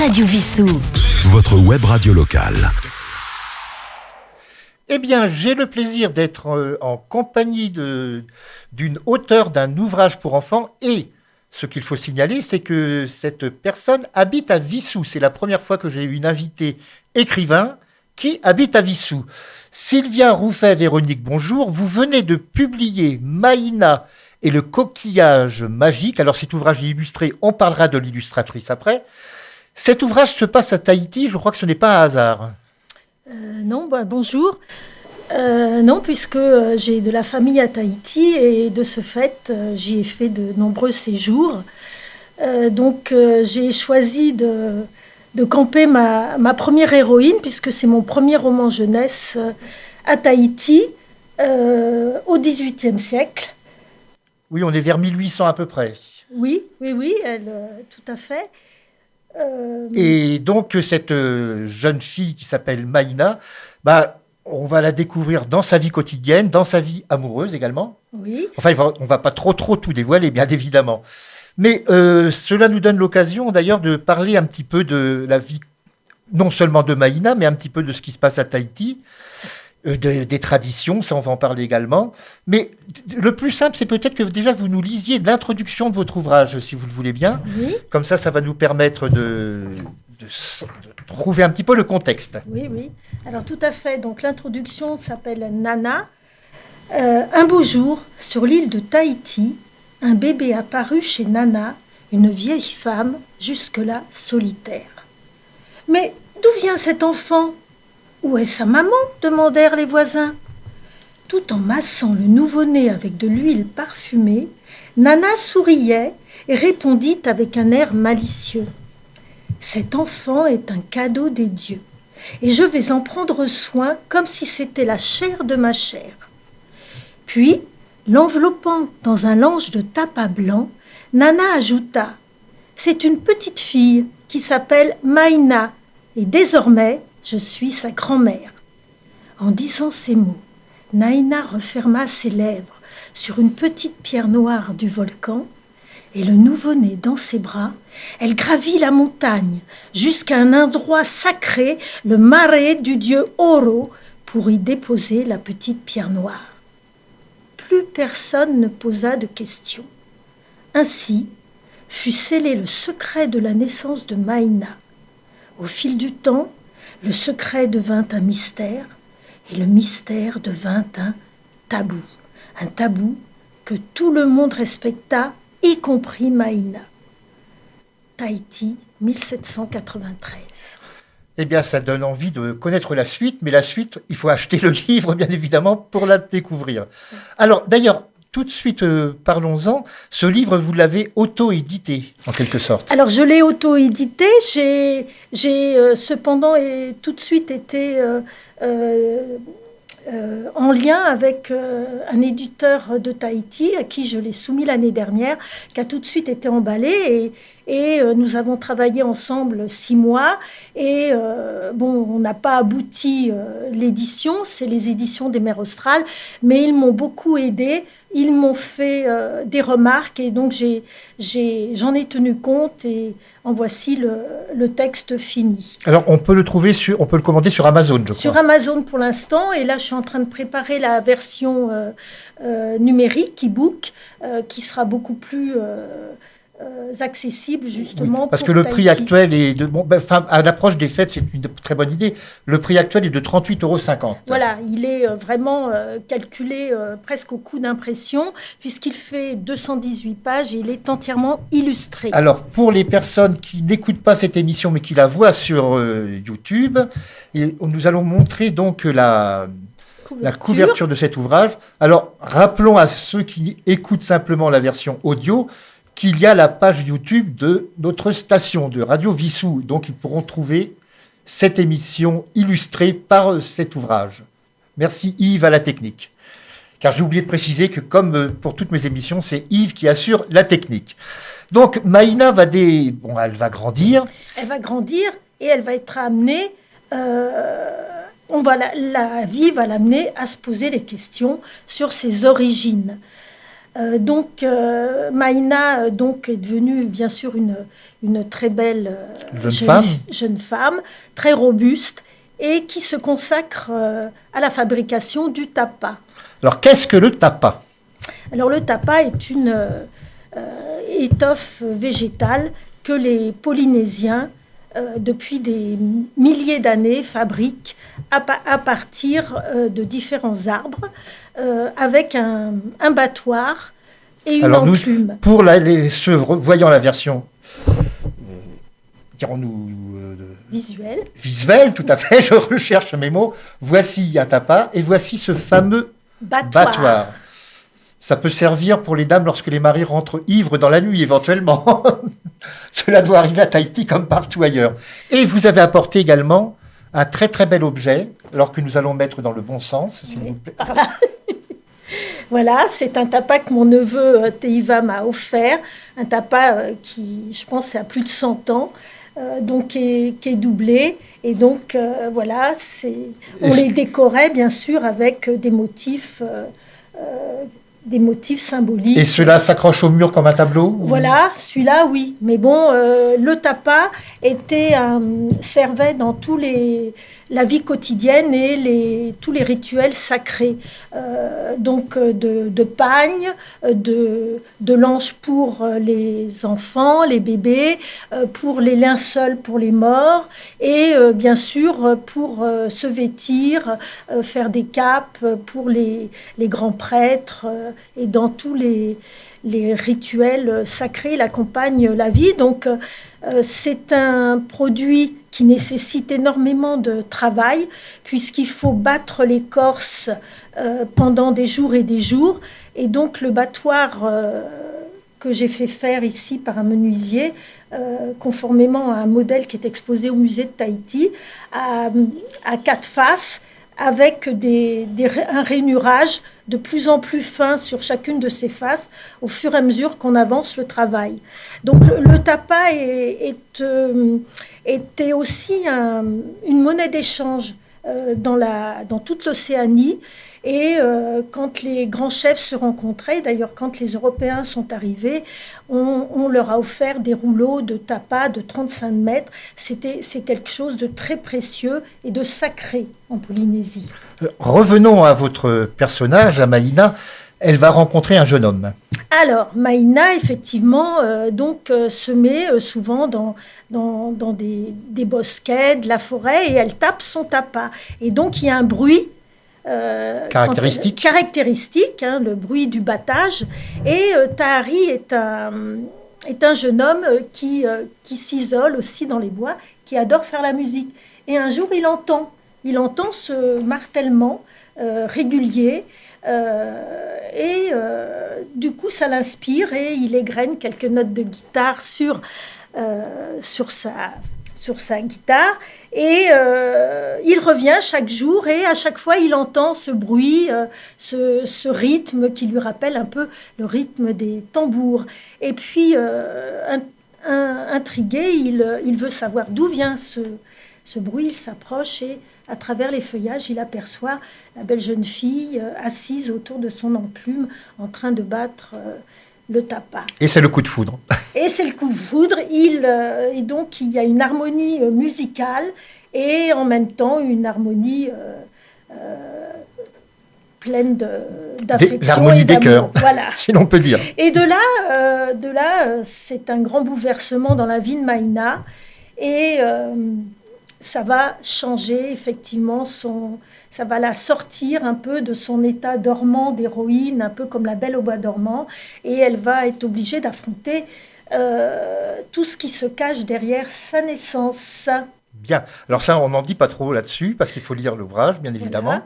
Radio Vissou. Votre web radio locale. Eh bien, j'ai le plaisir d'être en compagnie d'une auteure d'un ouvrage pour enfants et ce qu'il faut signaler, c'est que cette personne habite à Vissou. C'est la première fois que j'ai une invitée écrivain qui habite à Vissou. Sylvia Rouffet-Véronique, bonjour. Vous venez de publier Maïna et le coquillage magique. Alors cet ouvrage est illustré, on parlera de l'illustratrice après. Cet ouvrage se passe à Tahiti, je crois que ce n'est pas un hasard. Non, bonjour. Non, puisque j'ai de la famille à Tahiti et de ce fait, j'y ai fait de nombreux séjours. Donc, j'ai choisi de camper ma première héroïne, puisque c'est mon premier roman jeunesse à Tahiti, au XVIIIe siècle. Oui, on est vers 1800 à peu près. Oui, tout à fait. Et donc, cette jeune fille qui s'appelle Maïna, on va la découvrir dans sa vie quotidienne, dans sa vie amoureuse également. Oui. Enfin, on ne va pas trop tout dévoiler, bien évidemment. Mais cela nous donne l'occasion d'ailleurs de parler un petit peu de la vie, non seulement de Maïna, mais un petit peu de ce qui se passe à Tahiti, des traditions, ça on va en parler également. Mais le plus simple, c'est peut-être que déjà vous nous lisiez l'introduction de votre ouvrage, si vous le voulez bien. Oui. Comme ça va nous permettre de trouver un petit peu le contexte. Oui. Alors tout à fait. Donc l'introduction s'appelle Nana. Un beau jour, sur l'île de Tahiti, un bébé apparut chez Nana, une vieille femme, jusque-là solitaire. « Mais d'où vient cet enfant ? Où est sa maman ? » demandèrent les voisins. Tout en massant le nouveau-né avec de l'huile parfumée, Nana souriait et répondit avec un air malicieux. « Cet enfant est un cadeau des dieux, et je vais en prendre soin comme si c'était la chair de ma chair. » Puis, l'enveloppant dans un lange de tapas blanc, Nana ajouta « C'est une petite fille qui s'appelle Maïna, et désormais, je suis sa grand-mère. » En disant ces mots, Naïna referma ses lèvres sur une petite pierre noire du volcan, et le nouveau-né dans ses bras, elle gravit la montagne jusqu'à un endroit sacré, le marais du dieu Oro, pour y déposer la petite pierre noire. Plus personne ne posa de questions. Ainsi fut scellé le secret de la naissance de Maïna. Au fil du temps, le secret devint un mystère, et le mystère devint un tabou que tout le monde respecta, y compris Maïna. Tahiti, 1793. Eh bien, ça donne envie de connaître la suite, mais la suite, il faut acheter le livre, bien évidemment, pour la découvrir. Alors, d'ailleurs, tout de suite, parlons-en. Ce livre, vous l'avez auto-édité, en quelque sorte. Alors, je l'ai auto-édité. J'ai cependant tout de suite été en lien avec un éditeur de Tahiti à qui je l'ai soumis l'année dernière, qui a tout de suite été emballé et nous avons travaillé ensemble 6 mois et on n'a pas abouti l'édition, c'est les éditions des Mers Australes, mais ils m'ont beaucoup aidé, ils m'ont fait des remarques et donc j'en ai tenu compte et en voici le texte fini. Alors on peut le commander sur Amazon, je crois. Sur Amazon pour l'instant, et là je suis en train de préparer la version numérique, e-book, qui sera beaucoup plus accessible justement. Oui, parce pour que le Tahiti. prix actuel est à l'approche des fêtes, c'est une très bonne idée. Le prix actuel est de 38,50 €. Voilà, il est vraiment calculé presque au coût d'impression, puisqu'il fait 218 pages et il est entièrement illustré. Alors, pour les personnes qui n'écoutent pas cette émission, mais qui la voient sur YouTube, nous allons montrer donc la couverture de cet ouvrage. Alors, rappelons à ceux qui écoutent simplement la version audio qu'il y a la page YouTube de notre station de Radio Vissou. Donc, ils pourront trouver cette émission illustrée par cet ouvrage. Merci Yves à la technique. Car j'ai oublié de préciser que, comme pour toutes mes émissions, c'est Yves qui assure la technique. Donc, Maïna elle va grandir. Elle va grandir et elle va être amenée... la vie va l'amener à se poser des questions sur ses origines. Maïna donc, est devenue bien sûr une très belle jeune femme, très robuste, et qui se consacre à la fabrication du tapa. Alors, qu'est-ce que le tapa ? Alors, le tapa est une étoffe végétale que les Polynésiens, depuis des milliers d'années, fabriquent à partir de différents arbres, avec un battoir et une enclume. Pour ceux voyant la version, dirons-nous, visuelle, tout à fait, je recherche mes mots. Voici un tapa et voici ce fameux battoir. Ça peut servir pour les dames lorsque les maris rentrent ivres dans la nuit, éventuellement. Cela doit arriver à Tahiti comme partout ailleurs. Et vous avez apporté également un très très bel objet, alors que nous allons mettre dans le bon sens, s'il vous plaît. Par là. Voilà, c'est un tapa que mon neveu Teiva m'a offert. Un tapa qui, je pense, a plus de 100 ans, donc qui est doublé. Et donc, voilà, on les décorait, bien sûr, avec des motifs symboliques. Et cela s'accroche au mur comme un tableau ? Voilà, celui-là, oui. Mais bon, le tapa servait dans la vie quotidienne et tous les rituels sacrés. Donc, de pagne, de linge pour les enfants, les bébés, pour les linceuls pour les morts, et bien sûr, pour se vêtir, faire des capes pour les grands prêtres, et dans tous les rituels sacrés, il accompagne la vie. Donc, c'est un produit qui nécessite énormément de travail, puisqu'il faut battre l'écorce pendant des jours et des jours. Et donc, le battoir que j'ai fait faire ici par un menuisier, conformément à un modèle qui est exposé au musée de Tahiti, à 4 faces, avec un rainurage de plus en plus fin sur chacune de ces faces, au fur et à mesure qu'on avance le travail. Donc le tapa était aussi une monnaie d'échange dans toute l'Océanie. Et quand les grands chefs se rencontraient, d'ailleurs quand les Européens sont arrivés, on leur a offert des rouleaux de tapa de 35 mètres. C'est quelque chose de très précieux et de sacré en Polynésie. Revenons à votre personnage, à Maïna. Elle va rencontrer un jeune homme. Alors, Maïna, effectivement, se met souvent dans des bosquets, de la forêt, et elle tape son tapa. Et donc, il y a un bruit caractéristique, le bruit du battage. Et Tahari est un jeune homme qui s'isole aussi dans les bois, qui adore faire la musique. Et un jour, il entend ce martèlement régulier, du coup, ça l'inspire, et il égrène quelques notes de guitare sur sa guitare, et il revient chaque jour, et à chaque fois il entend ce bruit, ce rythme qui lui rappelle un peu le rythme des tambours. Et puis intrigué, il veut savoir d'où vient ce bruit. Il s'approche, et à travers les feuillages, il aperçoit la belle jeune fille assise autour de son enclume, en train de battre le tapa. Et c'est le coup de foudre. Et c'est le coup de foudre. Et donc, il y a une harmonie musicale, et en même temps une harmonie pleine d'affection. L'harmonie des cœurs, voilà. si l'on peut dire. Et de là, c'est un grand bouleversement dans la vie de Maïna. Et ça va changer, effectivement, ça va la sortir un peu de son état dormant d'héroïne, un peu comme la Belle au bois dormant, et elle va être obligée d'affronter tout ce qui se cache derrière sa naissance. Bien. Alors ça, on n'en dit pas trop là-dessus, parce qu'il faut lire l'ouvrage, bien évidemment. Voilà.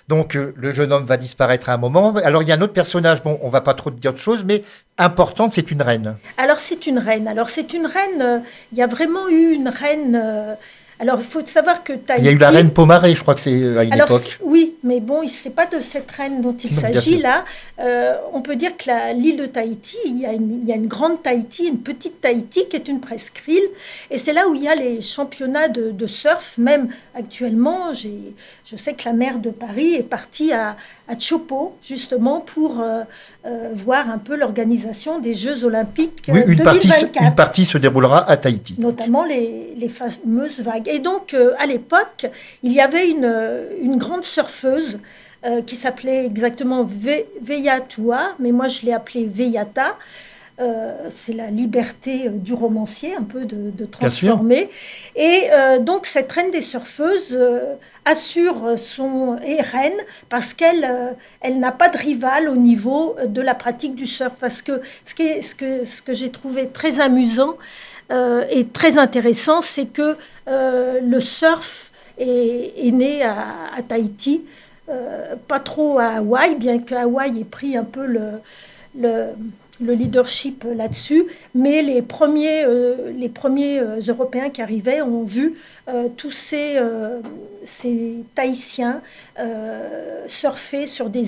Donc, le jeune homme va disparaître à un moment. Alors, il y a un autre personnage, bon, on ne va pas trop dire de choses, mais importante, c'est une reine. Alors, c'est une reine. Il y a vraiment eu une reine... Alors, il faut savoir que Tahiti... Il y a eu la reine Pomaré, je crois que c'est à une époque. Oui, mais bon, ce n'est pas de cette reine dont il s'agit là. On peut dire que l'île de Tahiti, il y a une grande Tahiti, une petite Tahiti qui est une presqu'île. Et c'est là où il y a les championnats de surf. Même actuellement, je sais que la maire de Paris est partie à à Chopo, justement, pour voir un peu l'organisation des Jeux Olympiques Oui, 2024. Une partie se déroulera à Tahiti. Notamment les fameuses vagues. Et donc, à l'époque, il y avait une grande surfeuse qui s'appelait exactement Veyatua, mais moi je l'ai appelée Veyata. C'est la liberté du romancier, un peu de transformer. Et donc, cette reine des surfeuses assure est reine parce qu'elle elle n'a pas de rival au niveau de la pratique du surf. Parce que ce que j'ai trouvé très amusant et très intéressant, c'est que le surf est né à Tahiti, pas trop à Hawaï, bien que Hawaï ait pris un peu le leadership là-dessus, mais les premiers Européens qui arrivaient ont vu tous ces Tahitiens surfer sur des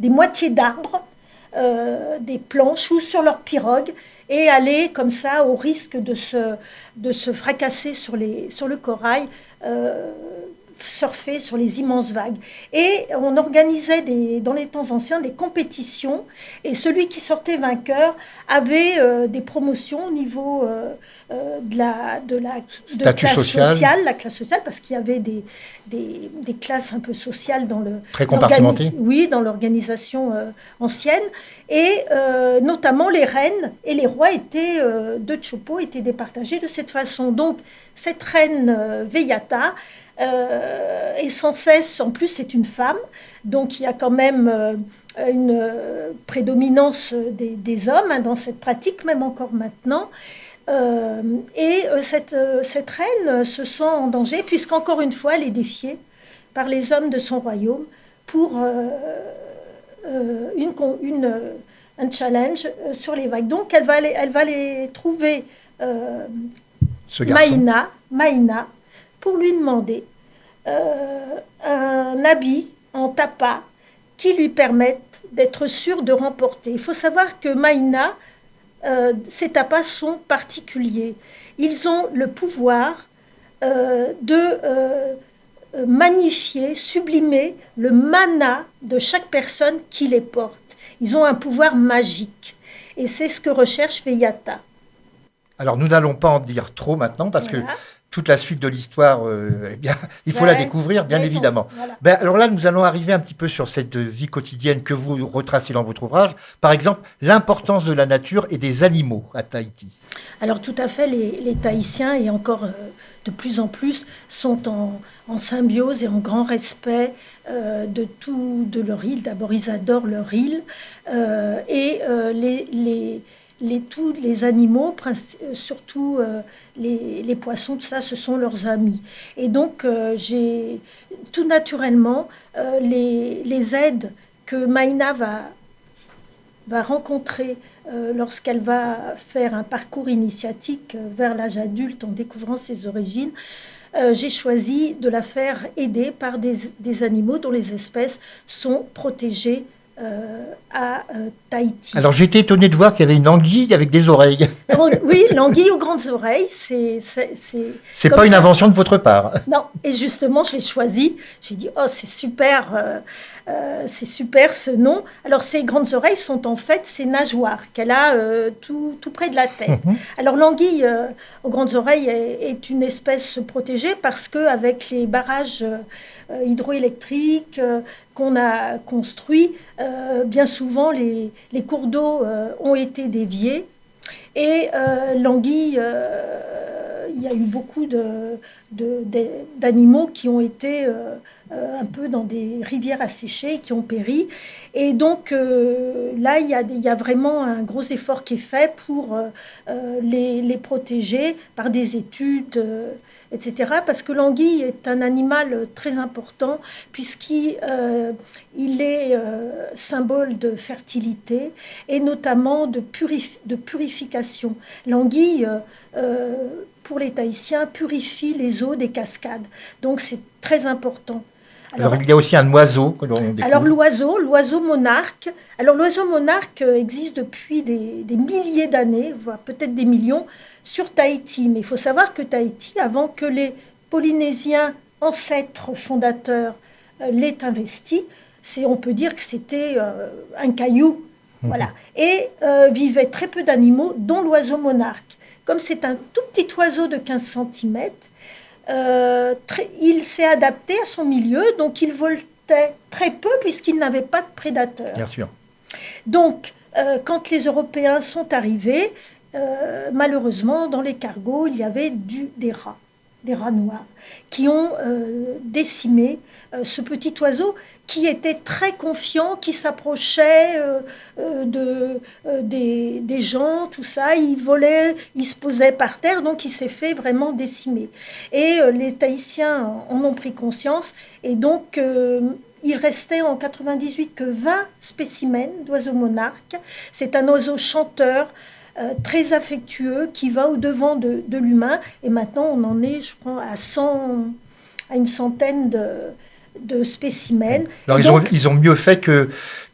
moitiés d'arbres, des planches ou sur leurs pirogues, et aller comme ça au risque de se fracasser sur le corail, surfer sur les immenses vagues. Et on organisait dans les temps anciens des compétitions, et celui qui sortait vainqueur avait des promotions au niveau de la classe sociale, la classe sociale, parce qu'il y avait des classes un peu sociales dans le très compartimentées. Oui, dans l'organisation ancienne, et notamment les reines et les rois de Chopo étaient départagés de cette façon. Donc cette reine Veyata et sans cesse, en plus c'est une femme, donc il y a quand même une prédominance des hommes dans cette pratique, même encore maintenant. Cette reine se sent en danger, puisqu'encore une fois, elle est défiée par les hommes de son royaume pour un challenge sur les vagues. Donc elle va aller trouver Maïna, pour lui demander un habit en tapa qui lui permette d'être sûre de remporter. Il faut savoir que Maïna, ces tapas sont particuliers. Ils ont le pouvoir de magnifier, sublimer le mana de chaque personne qui les porte. Ils ont un pouvoir magique. Et c'est ce que recherche Veyata. Alors, nous n'allons pas en dire trop maintenant, parce que toute la suite de l'histoire, il faut la découvrir, bien évidemment. Voilà. Alors là, nous allons arriver un petit peu sur cette vie quotidienne que vous retracez dans votre ouvrage. Par exemple, l'importance de la nature et des animaux à Tahiti. Alors tout à fait, les Tahitiens, et encore de plus en plus, sont en symbiose et en grand respect de leur île. D'abord, ils adorent leur île. Tous les animaux, surtout les poissons, tout ça, ce sont leurs amis. Et donc, tout naturellement, les aides que Maïna va rencontrer lorsqu'elle va faire un parcours initiatique vers l'âge adulte en découvrant ses origines, j'ai choisi de la faire aider par des animaux dont les espèces sont protégées à Tahiti. Alors, j'ai été étonné de voir qu'il y avait une anguille avec des oreilles. Oui, l'anguille aux grandes oreilles, c'est pas une invention de votre part. Non, et justement, je l'ai choisi. J'ai dit, oh, c'est super ce nom. Alors, ces grandes oreilles sont en fait ses nageoires qu'elle a tout près de la tête. Alors, l'anguille aux grandes oreilles est une espèce protégée parce qu'avec les barrages hydroélectriques qu'on a construits, bien souvent, les cours d'eau ont été déviés. Et l'anguille, il y a eu beaucoup d'animaux qui ont été un peu dans des rivières asséchées et qui ont péri. Et donc là, il y a vraiment un gros effort qui est fait pour les protéger par des études, etc. Parce que l'anguille est un animal très important puisqu'il est symbole de fertilité et notamment de purification. L'anguille, pour les Tahitiens, purifie les eaux des cascades. Donc c'est très important. Alors il y a aussi un oiseau que l'on découvre. Alors l'oiseau monarque. Alors l'oiseau monarque existe depuis des milliers d'années, voire peut-être des millions, sur Tahiti. Mais il faut savoir que Tahiti, avant que les Polynésiens ancêtres fondateurs l'aient investi, on peut dire que c'était un caillou. Voilà. Et vivaient très peu d'animaux, dont l'oiseau monarque. Comme c'est un tout petit oiseau de 15 cm, il s'est adapté à son milieu, donc il voltait très peu puisqu'il n'avait pas de prédateurs. Bien sûr. Donc, quand les Européens sont arrivés, malheureusement, dans les cargos, il y avait des rats noirs, qui ont décimé ce petit oiseau qui était très confiant, qui s'approchait des gens, tout ça. Il volait, il se posait par terre, donc il s'est fait vraiment décimer. Et les Tahitiens en ont pris conscience, et donc il restait en 98 que 20 spécimens d'oiseaux monarques. C'est un oiseau chanteur, très affectueux, qui va au-devant de l'humain. Et maintenant, on en est, je crois, à une centaine de spécimens. Alors, ils ont mieux fait que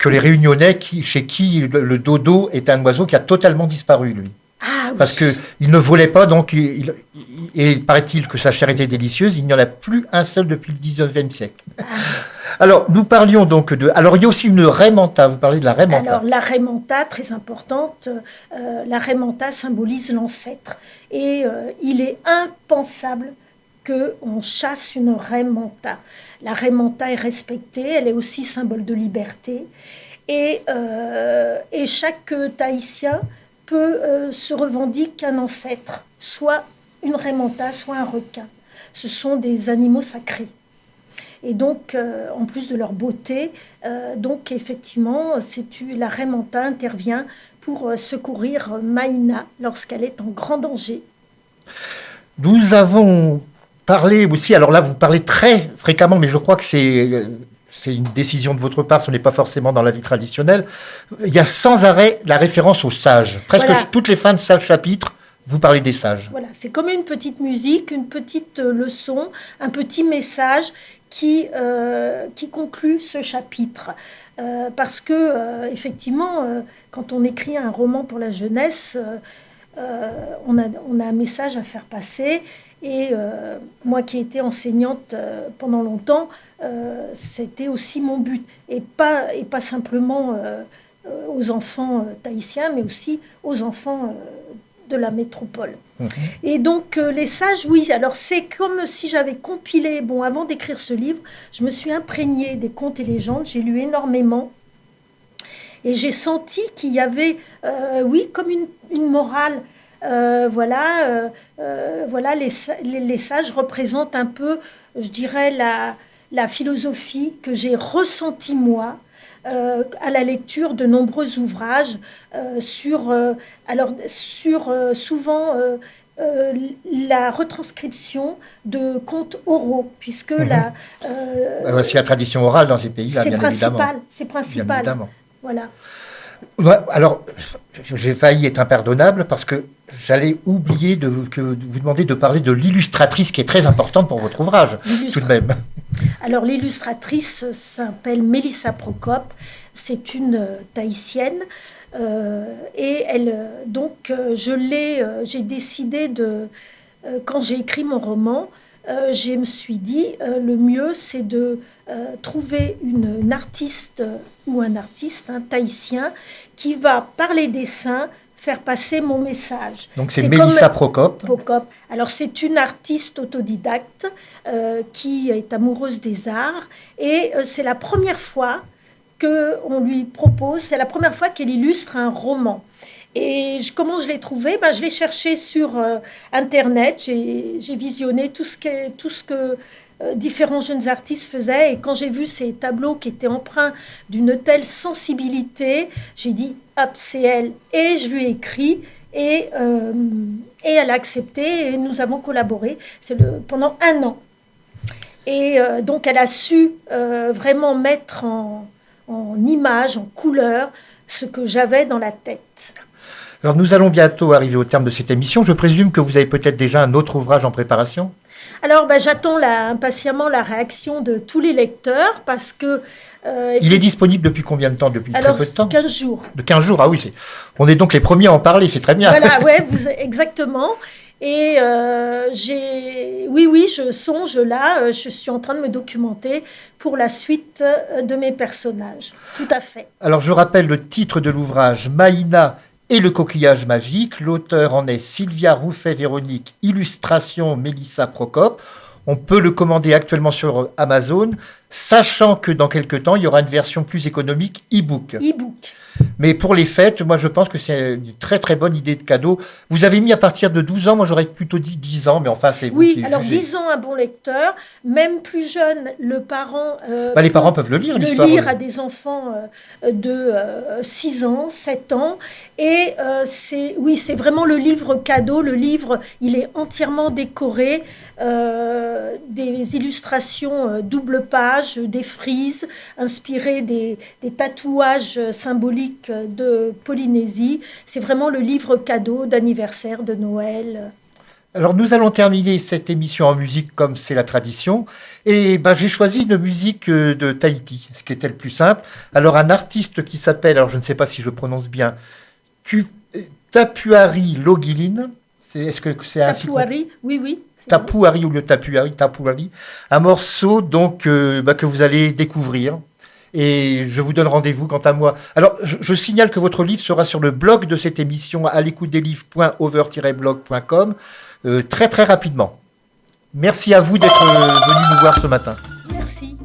les Réunionnais, chez qui le dodo est un oiseau qui a totalement disparu, lui. Ah, oui. Parce qu'il ne volait pas, donc, et paraît-il que sa chair était délicieuse, il n'y en a plus un seul depuis le 19e siècle. Ah. Alors, nous parlions donc de... Alors, il y a aussi une raie manta, vous parlez de la raie manta. Alors, la raie manta, très importante, la raie manta symbolise l'ancêtre. Et il est impensable qu'on chasse une raie manta. La raie manta est respectée, elle est aussi symbole de liberté. Et chaque Tahitien peut se revendiquer un ancêtre, soit une raie manta, soit un requin. Ce sont des animaux sacrés. Et donc, en plus de leur beauté, donc effectivement, la raie manta intervient pour secourir Maïna lorsqu'elle est en grand danger. Nous avons parlé aussi, alors là vous parlez très fréquemment, mais je crois que c'est une décision de votre part, ce n'est pas forcément dans la vie traditionnelle. Il y a sans arrêt la référence aux sages. Presque voilà. Toutes les fins de chaque chapitre, vous parlez des sages. Voilà, c'est comme une petite musique, une petite leçon, un petit message qui conclut ce chapitre. Parce que, effectivement, quand on écrit un roman pour la jeunesse, on a un message à faire passer. Et moi qui ai été enseignante pendant longtemps, c'était aussi mon but. Et pas simplement aux enfants tahitiens, mais aussi aux enfants de la métropole. Mmh. Et donc, les sages, oui, alors c'est comme si j'avais compilé, avant d'écrire ce livre, je me suis imprégnée des contes et légendes, j'ai lu énormément, et j'ai senti qu'il y avait, oui, comme une morale. Voilà, les sages représentent un peu, je dirais, la philosophie que j'ai ressentie moi à la lecture de nombreux ouvrages sur souvent la retranscription de contes oraux, puisque c'est la tradition orale dans ces pays-là, bien évidemment. C'est principal. Bien évidemment. Voilà. Alors, j'ai failli être impardonnable parce que j'allais oublier de vous demander de parler de l'illustratrice qui est très importante pour votre ouvrage, tout de même. Alors, l'illustratrice s'appelle Mélissa Procope. C'est une Tahitienne. Et elle, donc, j'ai décidé quand j'ai écrit mon roman, je me suis dit, le mieux, c'est de trouver une artiste ou un artiste, un tahitien, qui va, par les dessins, faire passer mon message. Donc c'est Mélissa Procope. Alors c'est une artiste autodidacte qui est amoureuse des arts, et c'est la première fois qu'on lui propose, c'est la première fois qu'elle illustre un roman. Et comment je l'ai trouvé ? Je l'ai cherché sur Internet, j'ai visionné tout ce que différents jeunes artistes faisaient, et quand j'ai vu ces tableaux qui étaient empreints d'une telle sensibilité, j'ai dit hop, c'est elle, et je lui ai écrit, et elle a accepté, et nous avons collaboré pendant 1 an. Et donc elle a su vraiment mettre en images, en couleurs, ce que j'avais dans la tête. Alors nous allons bientôt arriver au terme de cette émission. Je présume que vous avez peut-être déjà un autre ouvrage en préparation ? Alors j'attends impatiemment la réaction de tous les lecteurs, parce que... il est disponible depuis combien de temps ? Depuis très peu de temps ? 15 jours. De 15 jours, ah oui. On est donc les premiers à en parler, c'est très bien. Voilà, ouais, exactement. Et oui, je songe là, je suis en train de me documenter pour la suite de mes personnages. Tout à fait. Alors, je rappelle le titre de l'ouvrage, Maïna et le coquillage magique. L'auteur en est Sylvia Rouffet-Véronique, illustration Mélissa Procope. On peut le commander actuellement sur Amazon, sachant que dans quelques temps, il y aura une version plus économique e-book. Mais pour les fêtes, moi je pense que c'est une très très bonne idée de cadeau. Vous avez mis à partir de 12 ans, moi j'aurais plutôt dit 10 ans, mais enfin c'est vous qui jugez. Oui, alors 10 ans un bon lecteur, même plus jeune, le parent... les parents peuvent le lire, l'histoire. Le lire à des enfants de 6 ans, 7 ans. Et c'est vraiment le livre cadeau. Le livre, il est entièrement décoré, des illustrations double page, des frises inspirées des tatouages symboliques de Polynésie. C'est vraiment le livre cadeau d'anniversaire, de Noël. Alors nous allons terminer cette émission en musique comme c'est la tradition. Et j'ai choisi une musique de Tahiti, ce qui était le plus simple. Alors un artiste qui s'appelle, alors je ne sais pas si je prononce bien, Tapuari Logilin. Est-ce que c'est ainsi? Tapuari, oui. Tapuari ou le Tapuari. Un morceau donc que vous allez découvrir. Et je vous donne rendez-vous quant à moi. Alors, je signale que votre livre sera sur le blog de cette émission à l'écoute-des-livres.over-blog.com très très rapidement. Merci à vous d'être venu nous voir ce matin. Merci.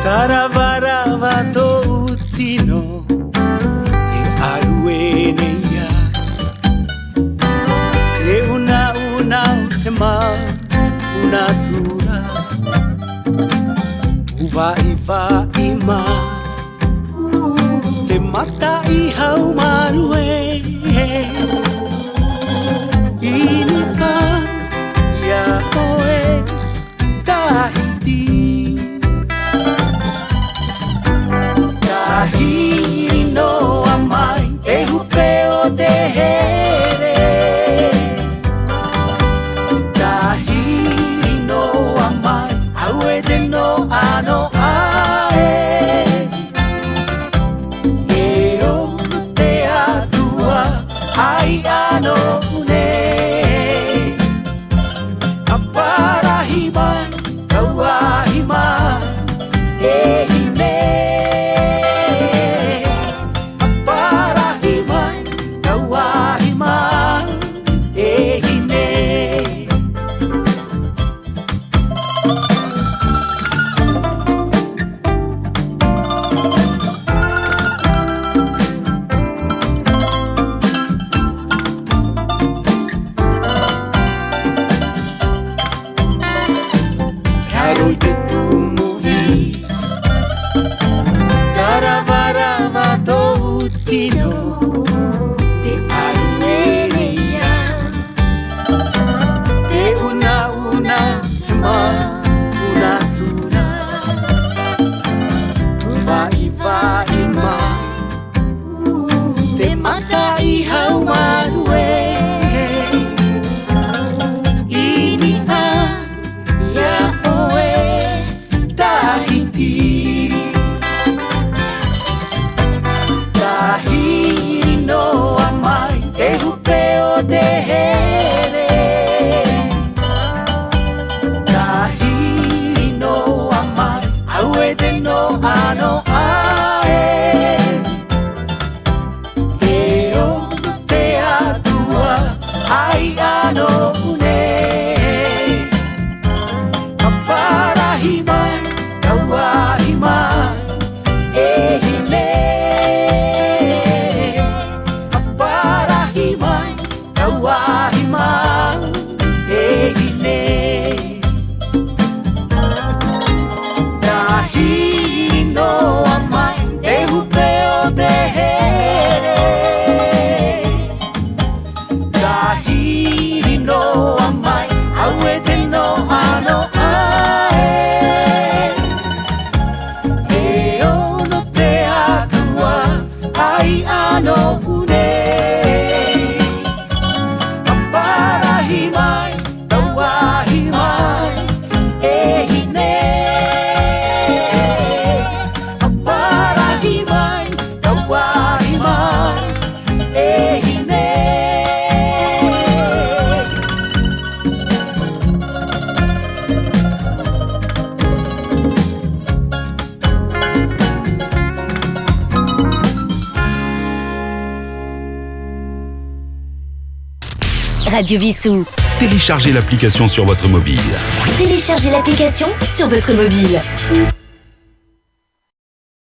Karavarava toutino e arueneia e una tema una tura uva iva ima te mata I haumarue inika ya oe Tahiti Tahiti no amai e hupeo te here Tahiti no amai aue te no ano ae Radio Vissou. Téléchargez l'application sur votre mobile. Téléchargez l'application sur votre mobile.